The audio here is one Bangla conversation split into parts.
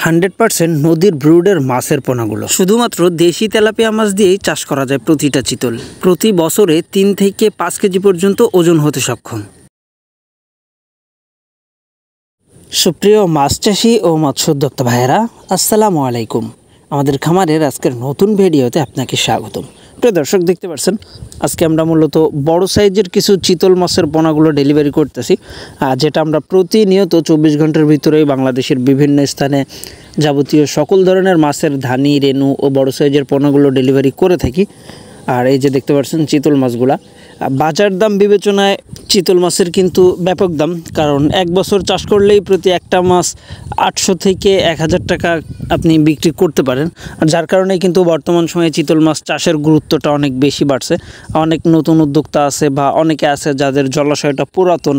100% নদীর ব্রুডের মাছের পোনাগুলো শুধুমাত্র দেশি তেলাপিয়া মাছ দিয়েই চাষ করা যায় প্রতিটা চিতল। প্রতি বছরে 3 থেকে 5 কেজি পর্যন্ত ওজন হতে সক্ষম। সুপ্রিয় মাছ চাষি ও মৎস্য উদ্যোক্তা ভাইয়েরা, আসসালামু আলাইকুম। আমাদের খামারের আজকের নতুন ভিডিওতে আপনাকে স্বাগতম। প্রিয় দর্শক, দেখতে পাচ্ছেন আজকে আমরা মূলত বড় সাইজের কিছু চিতল মাছের পোনাগুলো ডেলিভারি করতেছি, যেটা আমরা প্রতিনিয়ত 24 ঘন্টার ভিতরেই বাংলাদেশের বিভিন্ন স্থানে যাবতীয় সকল ধরনের মাছের ধানি, রেনু ও বড় সাইজের পোনাগুলো ডেলিভারি করে থাকি। আর এই যে দেখতে পাচ্ছেন চিতল মাছগুলা, বাজার দাম বিবেচনায় চিতল মাছের কিন্তু ব্যাপক দাম, কারণ 1 বছর চাষ করলেই প্রতি একটা মাছ 800 থেকে 1000 টাকা আপনি বিক্রি করতে পারেন। আর যার কারণে কিন্তু বর্তমান সময়ে চিতল মাছ চাষের গুরুত্বটা অনেক বেশি বাড়ছে। অনেক নতুন উদ্যোক্তা আছে বা অনেকে আছে যাদের জলাশয়টা পুরাতন,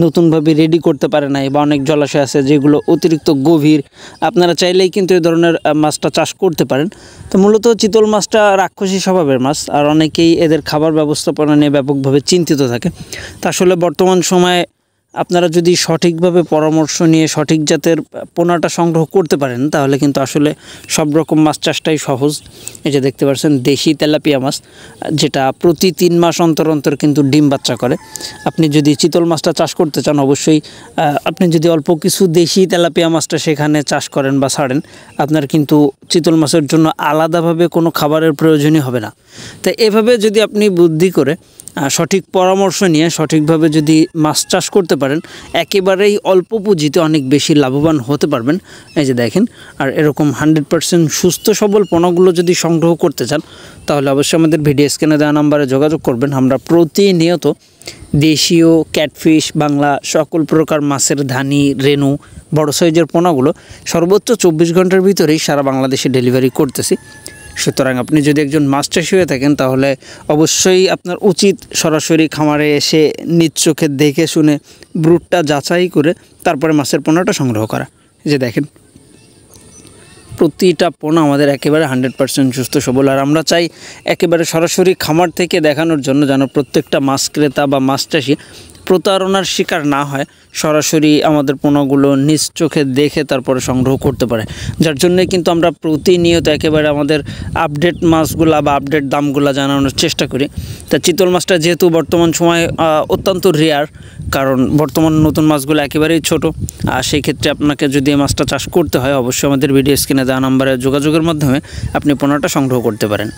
নতুনভাবে রেডি করতে পারে নাই, বা অনেক জলাশয় আছে যেগুলো অতিরিক্ত গভীর। আপনারা চাইলেই কিন্তু এই ধরনের মাছটা চাষ করতে পারেন। তো মূলত চিতল মাছটা রাক্ষসী স্বভাবের মাছ, আর অনেকেই এদের খাবার ব্যবস্থাপনা নিয়ে ব্যাপকভাবে চিন্তিত থাকে। তা আসলে বর্তমান সময়ে আপনারা যদি সঠিকভাবে পরামর্শ নিয়ে সঠিক জাতের পোনাটা সংগ্রহ করতে পারেন, তাহলে কিন্তু আসলে সব রকম মাছ চাষটাই সহজ। এই যে দেখতে পাচ্ছেন দেশি তেলাপিয়া মাছ, যেটা প্রতি 3 মাস অন্তর অন্তর কিন্তু ডিম বাচ্চা করে। আপনি যদি চিতল মাছটা চাষ করতে চান, অবশ্যই আপনি যদি অল্প কিছু দেশি তেলাপিয়া মাছটা সেখানে চাষ করেন বা ছাড়েন, আপনার কিন্তু চিতল মাছের জন্য আলাদাভাবে কোনো খাবারের প্রয়োজনই হবে না। তাই এভাবে যদি আপনি বুদ্ধি করে সঠিক পরামর্শ নিয়ে সঠিকভাবে যদি মাছ চাষ করতে পারেন, একেবারেই অল্প পুঁজিতে অনেক বেশি লাভবান হতে পারবেন। এই যে দেখেন, আর এরকম 100% সুস্থ সবল পোনাগুলো যদি সংগ্রহ করতে চান, তাহলে অবশ্যই আমাদের ভিডিও স্ক্রিনে দেওয়া নাম্বারে যোগাযোগ করবেন। আমরা প্রতিনিয়ত দেশীয়, ক্যাটফিশ, বাংলা সকল প্রকার মাছের ধানি, রেনু, বড় সাইজের পোনাগুলো সর্বোচ্চ 24 ঘন্টার ভিতরেই সারা বাংলাদেশে ডেলিভারি করতেছি। সুতরাং আপনি যদি একজন মাছ চাষি হয়ে থাকেন, তাহলে অবশ্যই আপনার উচিত সরাসরি খামারে এসে নিজ চোখে দেখে শুনে ব্রুডটা যাচাই করে তারপরে মাছের পোনাটা সংগ্রহ করা। যে দেখেন প্রতিটা পোনা আমাদের একেবারে 100% সুস্থ সবল। আর আমরা চাই একেবারে সরাসরি খামার থেকে দেখানোর জন্য, যেন প্রত্যেকটা মাছ ক্রেতা বা মাছ চাষি প্রতারণার শিকার না হয়, সরাসরি আমাদের পোনাগুলো নিজ চোখে দেখে তারপরে সংগ্রহ করতে পারে। যার জন্যে কিন্তু আমরা প্রতিনিয়ত একেবারে আমাদের আপডেট মাছগুলা বা আপডেট দামগুলা জানানোর চেষ্টা করি। তা চিতল মাছটা যেহেতু বর্তমান সময়ে অত্যন্ত রেয়ার, কারণ বর্তমান নতুন মাছগুলো একেবারেই ছোট, আর সেই ক্ষেত্রে আপনাকে যদি এই মাছটা চাষ করতে হয়, অবশ্যই আমাদের ভিডিও স্ক্রিনে দেওয়া নাম্বারে যোগাযোগের মাধ্যমে আপনি পোনাটা সংগ্রহ করতে পারেন।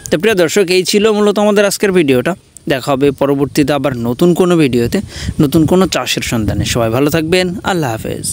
তো প্রিয় দর্শক, এই ছিল মূলত আমাদের আজকের ভিডিওটা। দেখা হবে পরবর্তীতে আবার নতুন কোনো ভিডিওতে, নতুন কোনো চাষের সন্ধানে। সবাই ভালো থাকবেন। আল্লাহ হাফেজ।